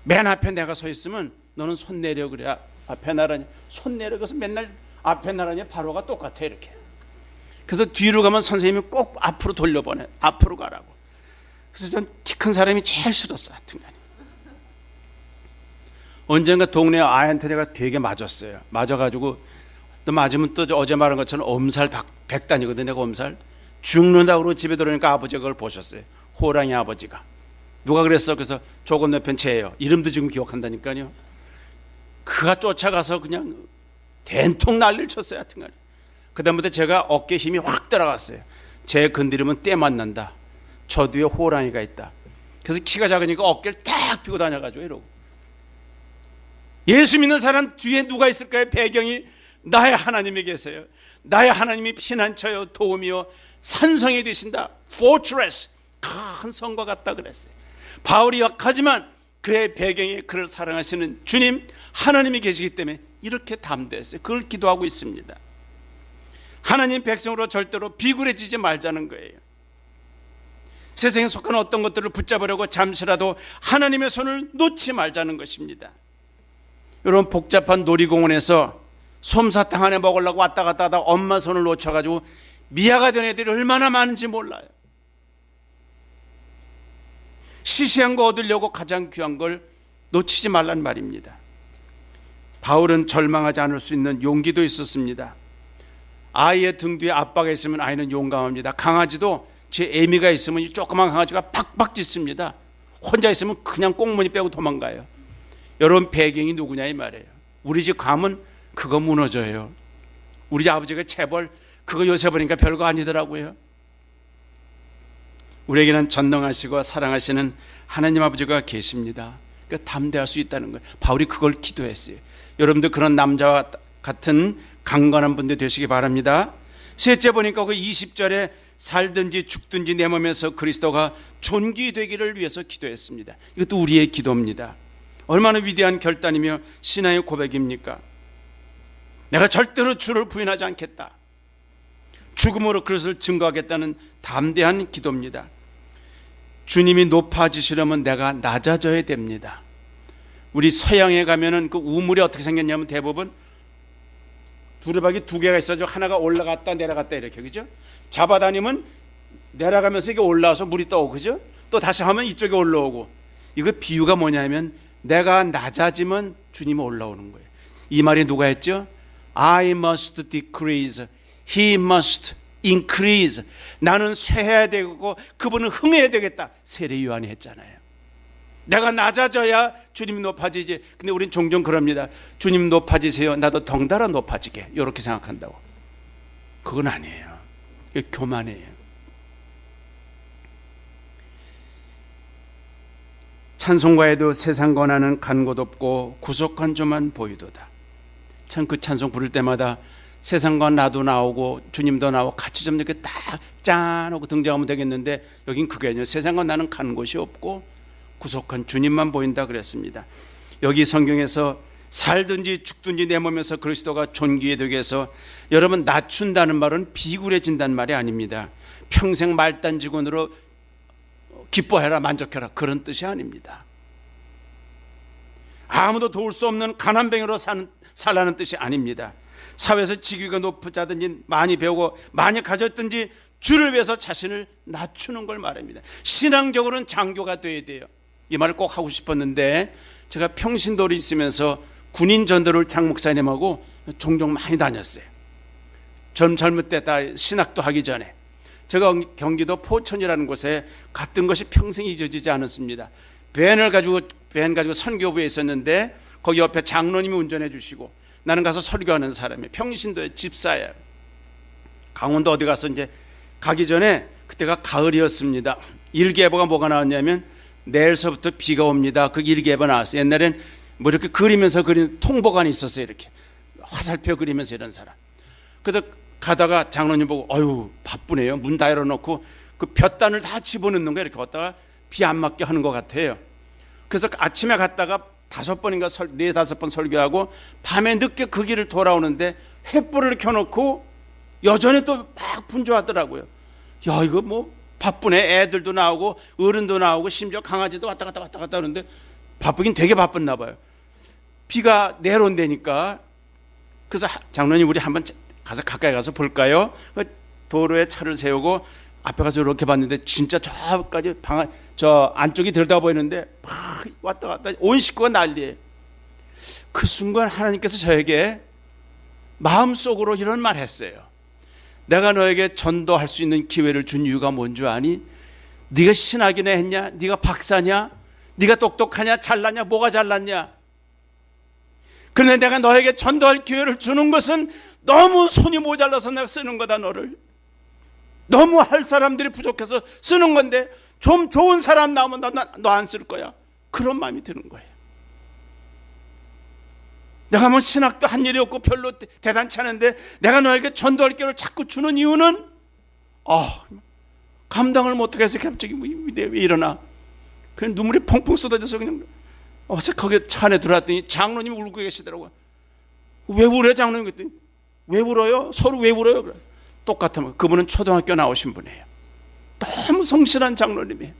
S1: 맨 앞에 내가 서 있으면 너는 손 내려 그래. 앞에 나란히 손 내려. 그래서 맨날 앞에 나란히 바로가 똑같아 이렇게. 그래서 뒤로 가면 선생님이 꼭 앞으로 돌려보내. 앞으로 가라고. 그래서 전 키 큰 사람이 제일 싫었어. 하여튼간. 언젠가 동네 아이한테 내가 되게 맞았어요. 맞아가지고 또 맞으면 또 어제 말한 것처럼 엄살 100단이거든. 내가 엄살. 죽는다고 집에 들어오니까 아버지가 그걸 보셨어요. 호랑이 아버지가. 누가 그랬어? 그래서 조건 내 편 쟤예요. 이름도 지금 기억한다니까요. 그가 쫓아가서 그냥 된통 난리를 쳤어요. 하여튼간. 그 다음부터 제가 어깨에 힘이 확 들어갔어요. 쟤 건드리면 때 만난다. 저 뒤에 호랑이가 있다. 그래서 키가 작으니까 어깨를 탁 펴고 다녀가지고 이러고. 예수 믿는 사람 뒤에 누가 있을까요? 배경이 나의 하나님이 계세요. 나의 하나님이 피난처요 도움이요 산성이 되신다. Fortress, 큰 성과 같다 그랬어요. 바울이 약하지만 그의 배경에 그를 사랑하시는 주님 하나님이 계시기 때문에 이렇게 담대했어요. 그걸 기도하고 있습니다. 하나님 백성으로 절대로 비굴해지지 말자는 거예요. 세상에 속한 어떤 것들을 붙잡으려고 잠시라도 하나님의 손을 놓지 말자는 것입니다. 여러분, 복잡한 놀이공원에서 솜사탕 안에 먹으려고 왔다 갔다 하다 엄마 손을 놓쳐가지고 미아가 된 애들이 얼마나 많은지 몰라요. 시시한 거 얻으려고 가장 귀한 걸 놓치지 말란 말입니다. 바울은 절망하지 않을 수 있는 용기도 있었습니다. 아이의 등 뒤에 아빠가 있으면 아이는 용감합니다. 강아지도 제 애미가 있으면 이 조그만 강아지가 팍팍 짖습니다. 혼자 있으면 그냥 꽁무니 빼고 도망가요. 여러분, 배경이 누구냐 이 말이에요. 우리 집 가면 그거 무너져요. 우리 집 아버지가 체벌 그거 요새 보니까 별거 아니더라고요. 우리에게는 전능하시고 사랑하시는 하나님 아버지가 계십니다. 그러니까 담대할 수 있다는 거예요. 바울이 그걸 기도했어요. 여러분들 그런 남자와 같은 강건한 분들 되시기 바랍니다. 셋째 보니까 그 20절에 살든지 죽든지 내 몸에서 그리스도가 존귀되기를 위해서 기도했습니다. 이것도 우리의 기도입니다. 얼마나 위대한 결단이며 신앙의 고백입니까? 내가 절대로 주를 부인하지 않겠다. 죽음으로 그것을 증거하겠다는 담대한 기도입니다. 주님이 높아지시려면 내가 낮아져야 됩니다. 우리 서양에 가면은 그 우물이 어떻게 생겼냐면 대부분 두루박이 두 개가 있어서 하나가 올라갔다 내려갔다 이렇게, 그죠? 잡아다니면 내려가면서 이게 올라와서 물이 떠오고, 그죠? 또 다시 하면 이쪽에 올라오고. 이거 비유가 뭐냐면 내가 낮아지면 주님이 올라오는 거예요. 이 말이 누가 했죠? I must decrease, He must increase. 나는 쇠해야 되고 그분은 흥해야 되겠다. 세례 요한이 했잖아요. 내가 낮아져야 주님이 높아지지. 근데 우린 종종 그럽니다. 주님 높아지세요. 나도 덩달아 높아지게. 이렇게 생각한다고. 그건 아니에요. 이게 교만이에요. 찬송가에도 세상 권하는 간 곳 없고 구속한 조만 보이도다. 참 그 찬송 부를 때마다 세상과 나도 나오고 주님도 나오고 같이 좀 이렇게 딱 짠 하고 등장하면 되겠는데 여긴 그게 아니에요. 세상과 나는 간 곳이 없고 구속한 주님만 보인다 그랬습니다. 여기 성경에서 살든지 죽든지 내 몸에서 그리스도가 존귀에 되게 해서 여러분 낮춘다는 말은 비굴해진다는 말이 아닙니다. 평생 말단직원으로 기뻐해라 만족해라 그런 뜻이 아닙니다. 아무도 도울 수 없는 가난뱅이로 살라는 뜻이 아닙니다. 사회에서 직위가 높자든지 많이 배우고 많이 가졌든지 주를 위해서 자신을 낮추는 걸 말합니다. 신앙적으로는 장교가 돼야 돼요. 이 말을 꼭 하고 싶었는데 제가 평신도에 있으면서 군인 전도를 장 목사님하고 종종 많이 다녔어요. 젊을 때 다 신학도 하기 전에 제가 경기도 포천이라는 곳에 갔던 것이 평생 잊어지지 않았습니다. 밴 가지고 선교부에 있었는데 거기 옆에 장로님이 운전해 주시고 나는 가서 설교하는 사람이에요. 평신도의 집사예요. 강원도 어디 가서 이제 가기 전에 그때가 가을이었습니다. 일기예보가 뭐가 나왔냐면 내일서부터 비가 옵니다. 그 일기예보 나왔어요. 옛날엔 뭐 이렇게 그리면서 그린 통보관이 있었어요. 이렇게 화살표 그리면서 이런 사람. 그래서 가다가 장로님 보고 어휴 바쁘네요. 문 다 열어놓고 그 볕단을 다 집어넣는 거 이렇게 걷다가 비 안 맞게 하는 것 같아요. 그래서 아침에 갔다가 5번인가 4-5번 설교하고 밤에 늦게 그 길을 돌아오는데 횃불을 켜놓고 여전히 또 막 분주하더라고요. 야 이거 뭐 바쁘네. 애들도 나오고 어른도 나오고 심지어 강아지도 왔다 갔다 하는데 바쁘긴 되게 바빴나 봐요. 비가 내려온다니까. 그래서 장로님 우리 한번 가서 가까이 가서 볼까요? 도로에 차를 세우고 앞에 가서 이렇게 봤는데 진짜 저까지 저 안쪽이 들여다 보이는데 막 왔다 갔다 온 식구가 난리예요. 그 순간 하나님께서 저에게 마음속으로 이런 말 했어요. 내가 너에게 전도할 수 있는 기회를 준 이유가 뭔 줄 아니? 네가 신학이나 했냐? 네가 박사냐? 네가 똑똑하냐? 잘났냐? 뭐가 잘났냐? 그런데 내가 너에게 전도할 기회를 주는 것은 너무 손이 모자라서 내가 쓰는 거다. 너를 너무 할 사람들이 부족해서 쓰는 건데 좀 좋은 사람 나오면 너 안 쓸 거야. 그런 마음이 드는 거예요. 내가 뭐 신학도 한 일이 없고 별로 대단치 않은데 내가 너에게 전도할 기회를 자꾸 주는 이유는 감당을 못하게 해서 갑자기 왜 일어나. 그냥 눈물이 펑펑 쏟아져서 그냥 어색하게 차 안에 들어왔더니 장로님이 울고 계시더라고요. 왜 울어요 장로님? 그랬더니 왜 울어요? 서로 왜 울어요? 그래. 똑같으면 그분은 초등학교 나오신 분이에요. 너무 성실한 장로님이에요.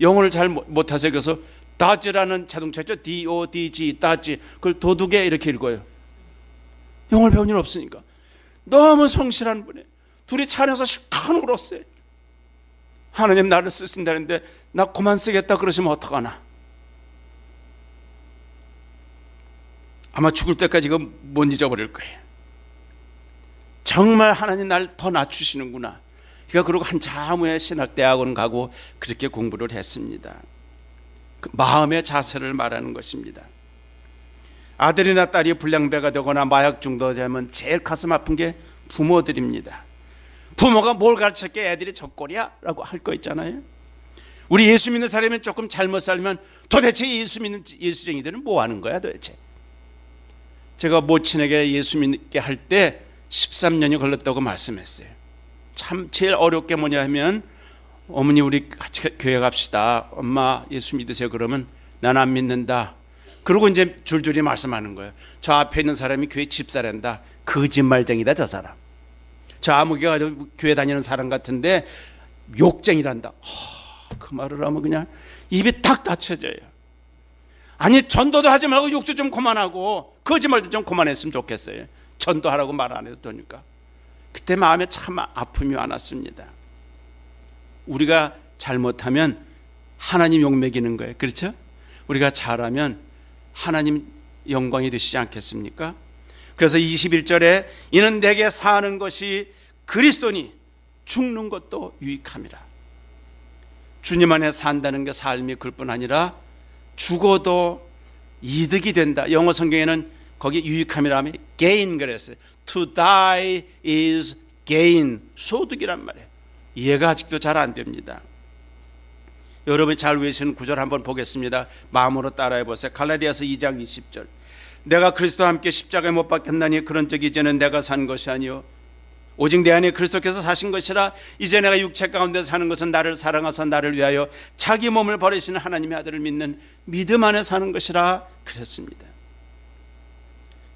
S1: 영어를 잘 못하세요. 그래서 다지라는 자동차 있죠. D-O-D-G 다지. 그걸 도둑에 이렇게 읽어요. 영어를 배운 일 없으니까. 너무 성실한 분이에요. 둘이 차 안에서 실컷 울었어요. 하나님 나를 쓰신다는데 나 그만 쓰겠다 그러시면 어떡하나. 아마 죽을 때까지 이거 못 잊어버릴 거예요. 정말 하나님 날 더 낮추시는구나. 그러니까 그러고 한참 후에 신학대학원 가고 그렇게 공부를 했습니다. 그 마음의 자세를 말하는 것입니다. 아들이나 딸이 불량배가 되거나 마약 중독되면 제일 가슴 아픈 게 부모들입니다. 부모가 뭘 가르쳤게 애들이 저꼴이야? 라고 할 거 있잖아요. 우리 예수 믿는 사람이 조금 잘못 살면 도대체 예수 믿는 예수쟁이들은 뭐 하는 거야 도대체. 제가 모친에게 예수 믿게 할 때 13년이 걸렸다고 말씀했어요. 참 제일 어렵게 뭐냐 하면 어머니 우리 같이 교회 갑시다. 엄마 예수 믿으세요. 그러면 난 안 믿는다. 그리고 이제 줄줄이 말씀하는 거예요. 저 앞에 있는 사람이 교회 집사란다. 거짓말쟁이다 저 사람. 저 아무개가 교회 다니는 사람 같은데 욕쟁이란다. 그 말을 하면 그냥 입이 탁 닫혀져요. 아니 전도도 하지 말고 욕도 좀 그만하고 거짓말도 좀 그만했으면 좋겠어요. 전도하라고 말 안 해도 되니까. 그때 마음에 참 아픔이 많았습니다. 우리가 잘못하면 하나님 욕먹이는 거예요. 그렇죠? 우리가 잘하면 하나님 영광이 되시지 않겠습니까? 그래서 21절에 이는 내게 사는 것이 그리스도니 죽는 것도 유익함이라. 주님 안에 산다는 게 삶이 그럴 뿐 아니라 죽어도 이득이 된다. 영어 성경에는 거기 유익함이라 하면 gain 그랬어요. To die is gain. 소득이란 말이에요. 이해가 아직도 잘 안 됩니다. 여러분이 잘 외우시는 구절 한번 보겠습니다. 마음으로 따라해 보세요. 갈라디아서 2장 20절. 내가 그리스도와 함께 십자가에 못 박혔나니 그런 적이 이제는 내가 산 것이 아니요 오직 내 안에 그리스도께서 사신 것이라. 이제 내가 육체 가운데 사는 것은 나를 사랑하사 나를 위하여 자기 몸을 버리시는 하나님의 아들을 믿는 믿음 안에 사는 것이라 그랬습니다.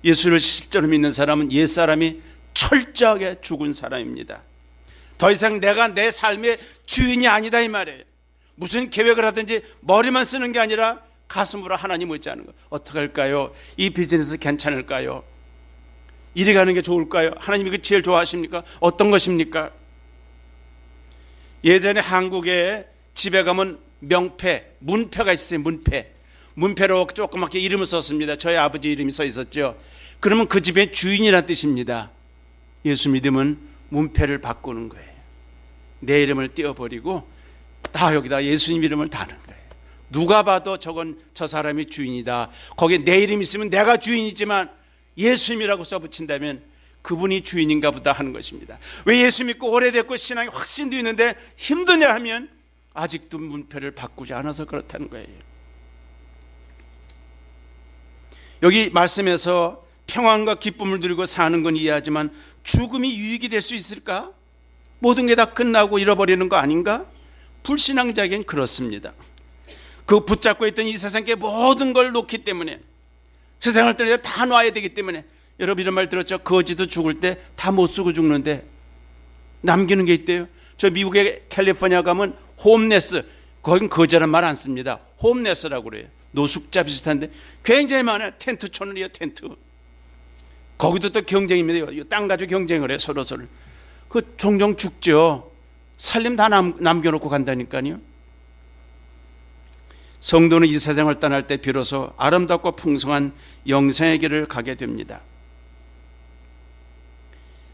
S1: 예수를 실제로 믿는 사람은 옛사람이 철저하게 죽은 사람입니다. 더 이상 내가 내 삶의 주인이 아니다 이 말이에요. 무슨 계획을 하든지 머리만 쓰는 게 아니라 가슴으로 하나님 의지하는 거. 어떻게 할까요? 이 비즈니스 괜찮을까요? 이리 가는 게 좋을까요? 하나님이 그 제일 좋아하십니까? 어떤 것입니까? 예전에 한국에 집에 가면 명패, 문패가 있어요. 문패로 조그맣게 이름을 썼습니다. 저희 아버지 이름이 써 있었죠. 그러면 그 집의 주인이란 뜻입니다. 예수 믿으면 문패를 바꾸는 거예요. 내 이름을 띄워버리고 다 여기다 예수님 이름을 다는 거예요. 누가 봐도 저 사람이 주인이다. 거기에 내 이름이 있으면 내가 주인이지만 예수님이라고 써붙인다면 그분이 주인인가 보다 하는 것입니다. 왜 예수 믿고 오래됐고 신앙이 확신도 있는데 힘드냐 하면 아직도 문패를 바꾸지 않아서 그렇다는 거예요. 여기 말씀에서 평안과 기쁨을 누리고 사는 건 이해하지만 죽음이 유익이 될 수 있을까? 모든 게 다 끝나고 잃어버리는 거 아닌가? 불신앙자에겐 그렇습니다. 그 붙잡고 있던 이 세상의 모든 걸 놓기 때문에, 세상을 떠나서 다 놔야 되기 때문에, 여러분 이런 말 들었죠? 거지도 죽을 때 다 못 쓰고 죽는데 남기는 게 있대요. 저 미국의 캘리포니아 가면 홈레스, 거긴 거지란 말 안 씁니다. 홈레스라고 그래요. 노숙자 비슷한데 굉장히 많아요. 텐트 쳐놓으요, 텐트. 거기도 또 경쟁입니다. 땅 가지고 경쟁을 해요, 서로. 그 종종 죽죠. 살림 다 남겨놓고 간다니까요. 성도는 이 세상을 떠날 때 비로소 아름답고 풍성한 영생의 길을 가게 됩니다.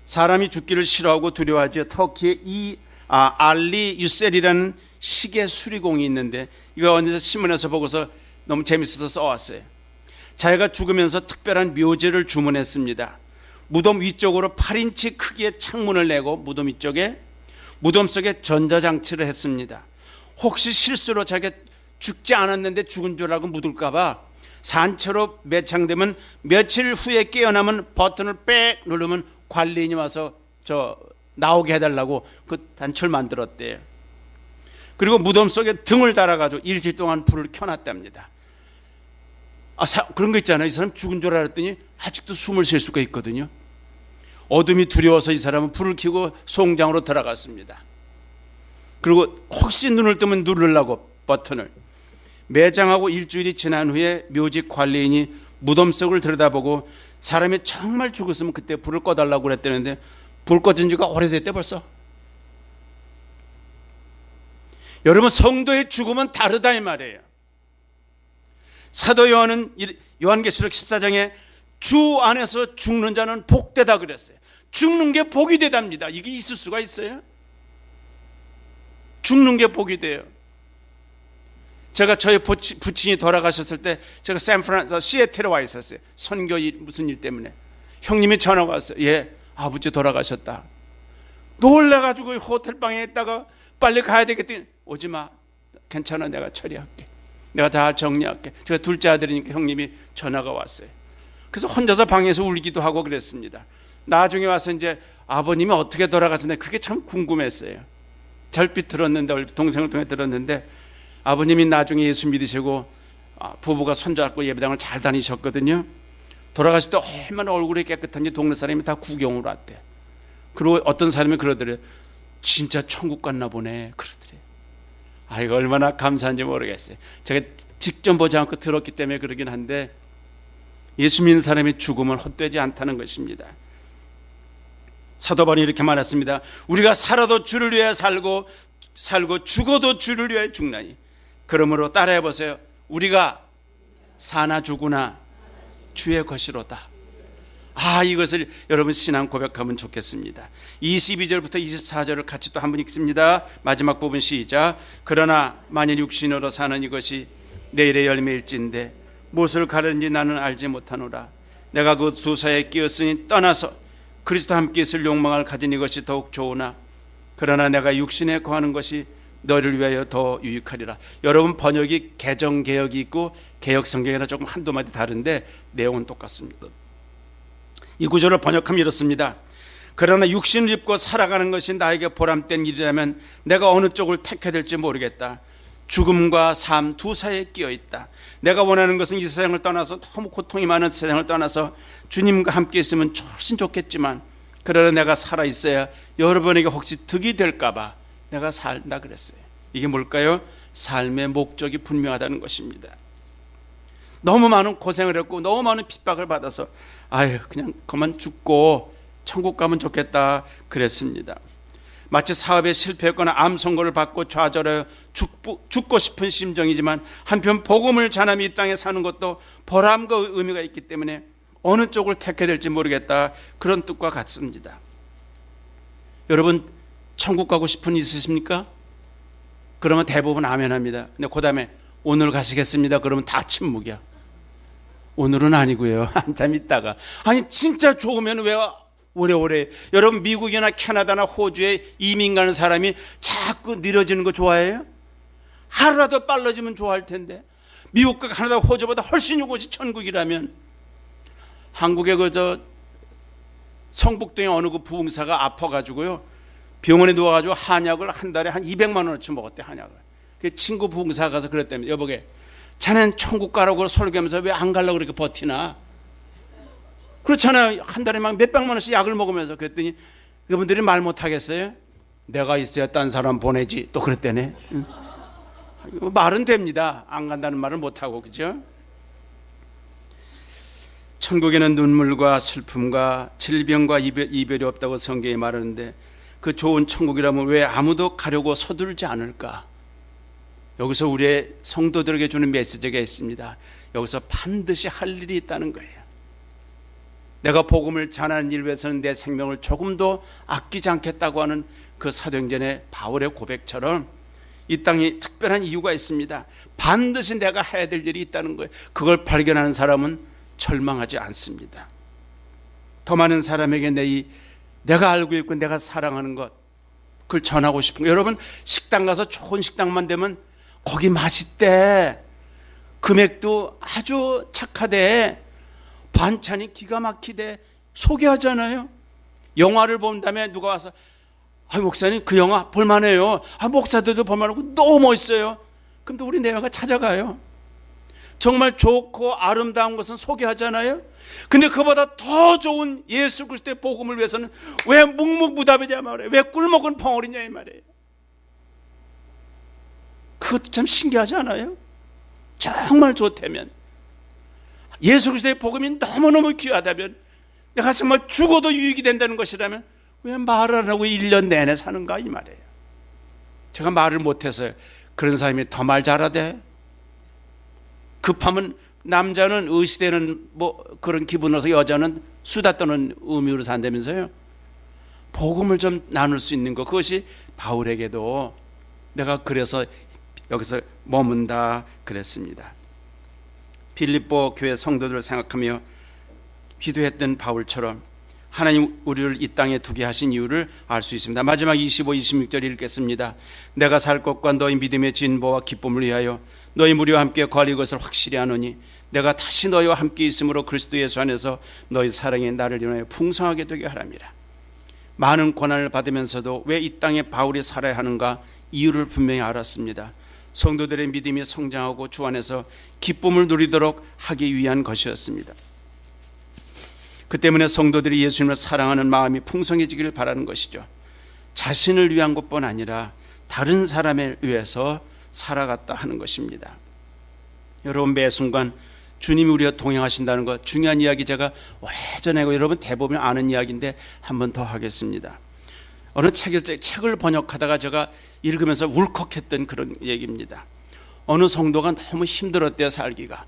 S1: 사람이 죽기를 싫어하고 두려워하죠. 터키에 알리 유셀이라는 시계 수리공이 있는데, 이거 어디서 신문에서 보고서 너무 재밌어서 써왔어요. 자기가 죽으면서 특별한 묘지를 주문했습니다. 무덤 위쪽으로 8인치 크기의 창문을 내고 무덤 위쪽에, 무덤 속에 전자장치를 했습니다. 혹시 실수로 자기가 죽지 않았는데 죽은 줄 알고 묻을까봐 산채로 매창되면 며칠 후에 깨어나면 버튼을 빽 누르면 관리인이 와서 나오게 해달라고 그 단추를 만들었대요. 그리고 무덤 속에 등을 달아가지고 일주일 동안 불을 켜놨답니다. 그런 거 있잖아요. 이 사람 죽은 줄 알았더니 아직도 숨을 쉴 수가 있거든요. 어둠이 두려워서 이 사람은 불을 켜고 송장으로 들어갔습니다. 그리고 혹시 눈을 뜨면 누르려고 버튼을. 매장하고 일주일이 지난 후에 묘지 관리인이 무덤 속을 들여다보고 사람이 정말 죽었으면 그때 불을 꺼달라고 그랬다는데 불 꺼진 지가 오래됐대 벌써. 여러분, 성도의 죽음은 다르다 이 말이에요. 사도 요한은 요한계시록 14장에 주 안에서 죽는 자는 복되다 그랬어요. 죽는 게 복이 되답니다. 이게 있을 수가 있어요? 죽는 게 복이 돼요. 제가 저희 부친이 돌아가셨을 때 제가 시애틀에 와 있었어요. 선교 무슨 일 때문에. 형님이 전화가 왔어요. 예, 아버지 돌아가셨다. 놀라가지고 호텔방에 있다가 빨리 가야 되겠더니 오지마, 괜찮아, 내가 처리할게, 내가 다 정리할게. 제가 둘째 아들이니까 형님이 전화가 왔어요. 그래서 혼자서 방에서 울기도 하고 그랬습니다. 나중에 와서 이제 아버님이 어떻게 돌아가셨나 그게 참 궁금했어요. 절빛 들었는데, 동생을 통해 들었는데 아버님이 나중에 예수 믿으시고 부부가 손잡고 예배당을 잘 다니셨거든요. 돌아가실 때 얼마나 얼굴이 깨끗한지 동네 사람이 다 구경으로 왔대. 그리고 어떤 사람이 그러더래요. 진짜 천국 갔나 보네 그러더래요. 이거 얼마나 감사한지 모르겠어요. 제가 직접 보지 않고 들었기 때문에 그러긴 한데, 예수 믿는 사람의 죽음은 헛되지 않다는 것입니다. 사도 바울이 이렇게 말했습니다. 우리가 살아도 주를 위하여 살고 죽어도 주를 위하여 죽나니 그러므로 따라해 보세요. 우리가 사나 죽으나 주의 것이로다. 이것을 여러분 신앙 고백하면 좋겠습니다. 22절부터 24절을 같이 또 한 번 읽습니다. 마지막 부분 시작. 그러나 만일 육신으로 사는 이것이 내일의 열매일진데 무엇을 가르는지 나는 알지 못하노라. 내가 그 두 사이에 끼었으니 떠나서 그리스도와 함께 있을 욕망을 가진 이것이 더욱 좋으나 그러나 내가 육신에 거하는 것이 너를 위하여 더 유익하리라. 여러분 번역이 개정개혁이 있고 개혁성경이라 조금 한두 마디 다른데 내용은 똑같습니다. 이 구절을 번역하면 이렇습니다. 그러나 육신을 입고 살아가는 것이 나에게 보람된 일이라면 내가 어느 쪽을 택해야 될지 모르겠다. 죽음과 삶 두 사이에 끼어 있다. 내가 원하는 것은 이 세상을 떠나서 너무 고통이 많은 세상을 떠나서 주님과 함께 있으면 훨씬 좋겠지만 그러나 내가 살아있어야 여러분에게 혹시 득이 될까 봐 내가 살다 그랬어요. 이게 뭘까요? 삶의 목적이 분명하다는 것입니다. 너무 많은 고생을 했고 너무 많은 핍박을 받아서 그냥 그만 죽고 천국 가면 좋겠다 그랬습니다. 마치 사업에 실패했거나 암 선고를 받고 좌절하여 죽고 싶은 심정이지만 한편 복음을 전하며 이 땅에 사는 것도 보람과 의미가 있기 때문에 어느 쪽을 택해야 될지 모르겠다 그런 뜻과 같습니다. 여러분 천국 가고 싶은 일 있으십니까? 그러면 대부분 아멘합니다. 근데 그 다음에 오늘 가시겠습니다 그러면 다 침묵이야. 오늘은 아니고요. 한참 있다가. 진짜 좋으면 왜 오래오래. 여러분 미국이나 캐나다나 호주에 이민 가는 사람이 자꾸 느려지는 거 좋아해요? 하루라도 빨라지면 좋아할 텐데. 미국과 캐나다 호주보다 훨씬 이곳이 천국이라면. 한국의 성북동의 어느 그 부흥사가 아파가지고요 병원에 누워가지고 한약을 한 달에 한 200만 원어치 먹었대. 한약을. 그 친구 부흥사 가서 그랬다며. 여보게 자넨 천국 가라고 설교하면서 왜 안 가려고 그렇게 버티나? 그렇잖아요. 한 달에 막 몇백만 원씩 약을 먹으면서. 그랬더니 그분들이 말 못하겠어요? 내가 있어야 딴 사람 보내지. 또 그랬대네. 말은 됩니다. 안 간다는 말을 못하고. 그죠? 천국에는 눈물과 슬픔과 질병과 이별이 없다고 성경이 말하는데 그 좋은 천국이라면 왜 아무도 가려고 서두르지 않을까? 여기서 우리의 성도들에게 주는 메시지가 있습니다. 여기서 반드시 할 일이 있다는 거예요. 내가 복음을 전하는 일 위해서는 내 생명을 조금도 아끼지 않겠다고 하는 그 사도행전의 바울의 고백처럼 이 땅에 특별한 이유가 있습니다. 반드시 내가 해야 될 일이 있다는 거예요. 그걸 발견하는 사람은 절망하지 않습니다. 더 많은 사람에게 내가 알고 있고 내가 사랑하는 것 그걸 전하고 싶은 거예요. 여러분 식당 가서 좋은 식당만 되면 거기 맛있대, 금액도 아주 착하대, 반찬이 기가 막히대 소개하잖아요. 영화를 본 다음에 누가 와서 목사님 그 영화 볼만해요. 목사들도 볼만하고 너무 멋있어요. 그럼 또 우리 내외가 찾아가요. 정말 좋고 아름다운 것은 소개하잖아요. 근데 그보다 더 좋은 예수 그리스도의 복음을 위해서는 왜 묵묵부답이냐 말이에요. 왜 꿀먹은 벙어리냐 이 말이에요. 그것도 참 신기하지 않아요? 정말 좋다면, 예수 그리스도의 복음이 너무너무 귀하다면, 내가 정말 죽어도 유익이 된다는 것이라면 왜 말을 안 하고 1년 내내 사는가 이 말이에요. 제가 말을 못해서요. 그런 사람이 더 말 잘하대. 급하면 남자는 의시되는 그런 기분으로서 여자는 수다 떠는 의미로 산다면서요. 복음을 좀 나눌 수 있는 것, 그것이 바울에게도 내가 그래서 여기서 머문다 그랬습니다. 빌립보 교회 성도들을 생각하며 기도했던 바울처럼 하나님 우리를 이 땅에 두게 하신 이유를 알 수 있습니다. 마지막 25, 26절 읽겠습니다. 내가 살 것과 너희 믿음의 진보와 기쁨을 위하여 너희 무리와 함께 거할 것을 확실히 아노니 내가 다시 너희와 함께 있으므로 그리스도 예수 안에서 너희 사랑이 나를 인하여 풍성하게 되게 하랍니다. 많은 고난을 받으면서도 왜 이 땅에 바울이 살아야 하는가 이유를 분명히 알았습니다. 성도들의 믿음이 성장하고 주 안에서 기쁨을 누리도록 하기 위한 것이었습니다. 그 때문에 성도들이 예수님을 사랑하는 마음이 풍성해지기를 바라는 것이죠. 자신을 위한 것뿐 아니라 다른 사람을 위해서 살아갔다 하는 것입니다. 여러분 매 순간 주님이 우리와 동행하신다는 것 중요한 이야기 제가 오래전에 여러분 대부분 아는 이야기인데 한 번 더 하겠습니다. 어느 책을 번역하다가 제가 읽으면서 울컥했던 그런 얘기입니다. 어느 성도가 너무 힘들었대요. 살기가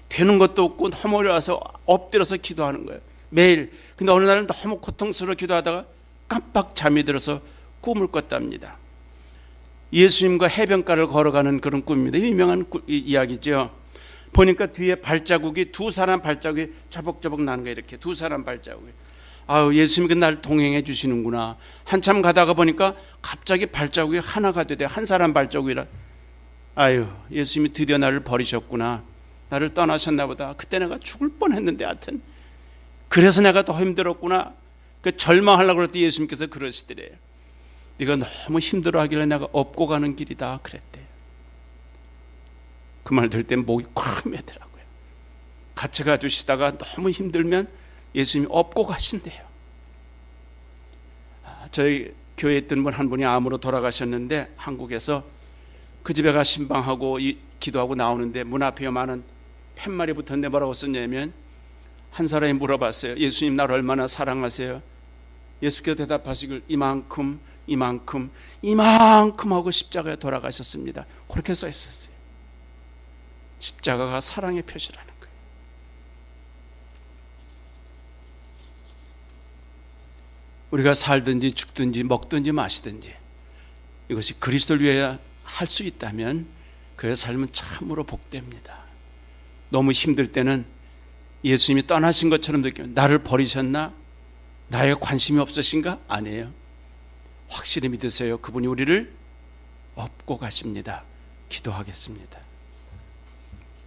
S1: 되는 것도 없고 너무 어려워서 엎드려서 기도하는 거예요, 매일. 근데 어느 날은 너무 고통스러워 기도하다가 깜빡 잠이 들어서 꿈을 꿨답니다. 예수님과 해변가를 걸어가는 그런 꿈입니다. 유명한 이야기죠. 보니까 뒤에 발자국이, 두 사람 발자국이 저벅저벅 나는 거예요. 이렇게 두 사람 발자국이. 아유, 예수님이 날 동행해 주시는구나. 한참 가다가 보니까 갑자기 발자국이 하나가 되대. 한 사람 발자국이라. 아유, 예수님이 드디어 나를 버리셨구나. 나를 떠나셨나 보다. 그때 내가 죽을 뻔했는데 하여튼 그래서 내가 더 힘들었구나. 그 절망하려고 그럴 때 예수님께서 그러시더래요. 네가 너무 힘들어하길래 내가 업고 가는 길이다 그랬대요. 그 말 들을 때 목이 콱 매더라고요. 같이 가주시다가 너무 힘들면 예수님이 업고 가신대요. 저희 교회에 있던 분 한 분이 암으로 돌아가셨는데 한국에서 그 집에 가 신방하고 기도하고 나오는데 문 앞에 많은 팻말이 붙었는데 뭐라고 썼냐면, 한 사람이 물어봤어요. 예수님 나를 얼마나 사랑하세요? 예수께서 대답하시길 이만큼 이만큼 이만큼 하고 십자가에 돌아가셨습니다. 그렇게 써 있었어요. 십자가가 사랑의 표시라는 거예요. 우리가 살든지 죽든지 먹든지 마시든지 이것이 그리스도를 위해 할 수 있다면 그의 삶은 참으로 복됩니다. 너무 힘들 때는 예수님이 떠나신 것처럼 느끼면, 나를 버리셨나? 나에 관심이 없으신가? 아니에요. 확실히 믿으세요. 그분이 우리를 업고 가십니다. 기도하겠습니다.